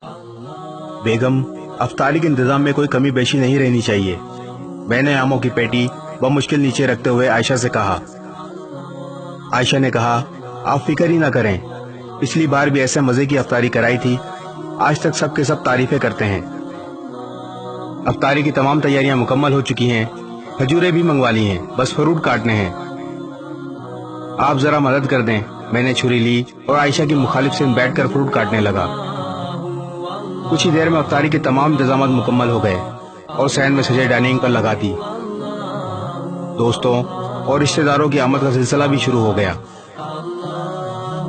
बेगम, अफ्तारी के इंतजाम में कोई कमी बेशी नहीं रहनी चाहिए। मैंने आमों की पेटी मुश्किल नीचे रखते हुए आयशा से कहा। आयशा ने कहा, आप फिक्र ही ना करें, पिछली बार भी ऐसे मजे की अफ्तारी कराई थी, आज तक सब के सब तारीफें करते हैं। अफ्तारी की तमाम तैयारियां मुकम्मल हो चुकी हैं, खजूरें भी मंगवा ली हैं, बस फ्रूट काटने हैं। आप जरा मदद कर दें। मैंने छुरी ली और आयशा की मुखालिफ से बैठकर फ्रूट काटने लगा। कुछ ही देर में अफ्तारी के तमाम इंतजाम मुकम्मल हो गए और सहन में सजे डाइनिंग पर लगा दी। दोस्तों और रिश्तेदारों की आमद का सिलसिला भी शुरू हो गया।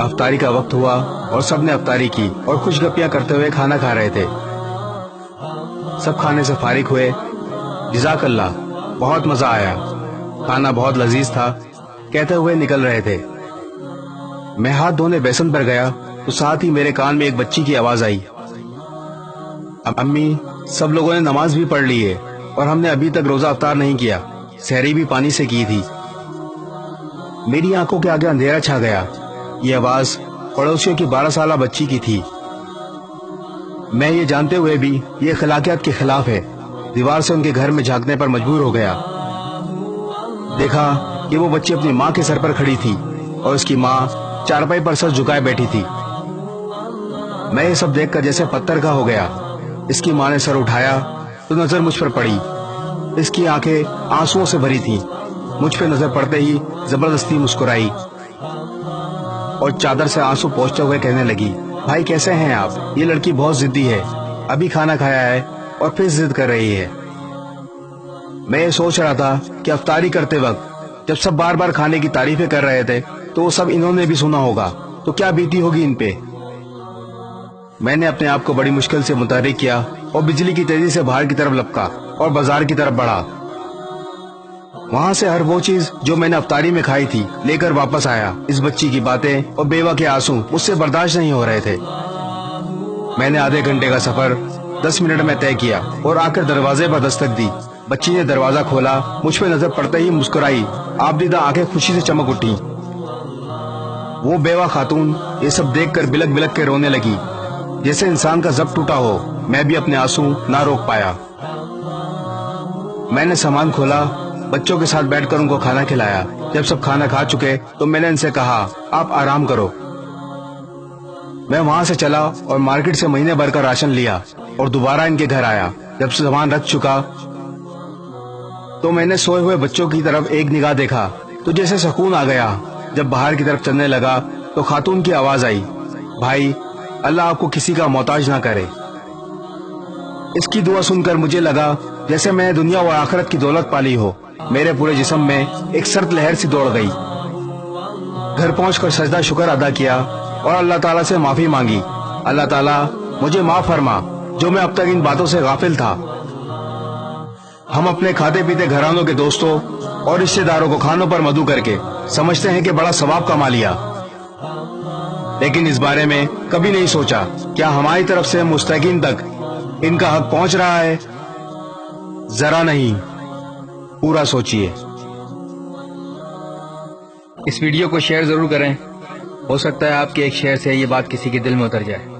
अफ्तारी का वक्त हुआ और सब ने अफ्तारी की और खुशगपियां करते हुए खाना खा रहे थे। सब खाने से फारिग हुए। जज़ाकल्लाह, बहुत मजा आया, खाना बहुत लजीज था, कहते हुए निकल रहे थे। मैं हाथ धोने बेसन पर गया तो साथ ही मेरे कान में एक बच्ची की आवाज आई। अम्मी, सब लोगों ने नमाज भी पढ़ ली है और हमने अभी तक रोजा अफ्तार नहीं किया, सहरी भी पानी से की थी। मेरी आंखों के आगे अंधेरा छा गया। ये आवाज पड़ोसियों की 12 साल बच्ची की थी। मैं ये जानते हुए भी ये अखलाकियात के खिलाफ है, दीवार से उनके घर में झांकने पर मजबूर हो गया। देखा कि वो बच्ची अपनी माँ के सर पर खड़ी थी और उसकी माँ चारपाई पर सर झुकाए बैठी थी। मैं ये सब देखकर जैसे पत्थर का हो गया। इसकी माँ ने सर उठाया तो नजर मुझ पर पड़ी। इसकी आंखें आंसुओं से भरी थीं। मुझ पे नजर पड़ते ही जबरदस्ती मुस्कुराई और चादर से आंसू पोंछते हुए कहने लगी, भाई कैसे हैं आप? ये लड़की बहुत जिद्दी है, अभी खाना खाया है और फिर जिद कर रही है। मैं ये सोच रहा था कि अफ्तारी करते वक्त जब सब बार बार खाने की तारीफें कर रहे थे तो वो सब इन्होंने भी सुना होगा, तो क्या बीती होगी इन पे। मैंने अपने आप को बड़ी मुश्किल से मुतहर्रिक किया और बिजली की तेजी से बाहर की तरफ लपका और बाजार की तरफ बढ़ा। वहां से हर वो चीज जो मैंने अफ्तारी में खाई थी लेकर वापस आया। इस बच्ची की बातें और बेवा के आंसू मुझसे बर्दाश्त नहीं हो रहे थे। मैंने आधे घंटे का सफर 10 मिनट में तय किया और आकर दरवाजे पर दस्तक दी। बच्ची ने दरवाजा खोला, मुझ पे नजर पड़ते ही मुस्कुराई, आबदीदा आंखें खुशी से चमक उठी। वो बेवा खातून ये सब देखकर बिलक बिलक के रोने लगी, जैसे इंसान का जब्त टूटा हो। मैं भी अपने आंसू ना रोक पाया। मैंने सामान खोला, बच्चों के साथ बैठकर उनको खाना खिलाया। जब सब खाना खा चुके तो मैंने इनसे कहा, आप आराम करो। मैं वहां से चला और मार्केट से महीने भर का राशन लिया और दोबारा इनके घर आया। जब सामान रख चुका तो मैंने सोए हुए बच्चों की तरफ एक निगाह देखा तो जैसे सुकून आ गया। जब बाहर की तरफ चलने लगा तो खातून की आवाज आई, भाई अल्लाह आपको किसी का मोहताज ना करे। इसकी दुआ सुनकर मुझे लगा जैसे मैं दुनिया और आखिरत की दौलत पाली हो। मेरे पूरे जिस्म में एक सर्द लहर सी दौड़ गई। घर पहुंचकर सजदा शुक्र अदा किया और अल्लाह ताला से माफी मांगी। अल्लाह ताला मुझे माफ फरमा जो मैं अब तक इन बातों से गाफिल था। हम अपने खाते पीते घरानों के दोस्तों और रिश्तेदारों को खानों पर मदू करके समझते हैं कि बड़ा सवाब कमा लिया, लेकिन इस बारे में कभी नहीं सोचा क्या हमारी तरफ से मुस्तकीन तक इनका हक पहुंच रहा है। जरा नहीं, पूरा सोचिए। इस वीडियो को शेयर जरूर करें, हो सकता है आपके एक शेयर से ये बात किसी के दिल में उतर जाए।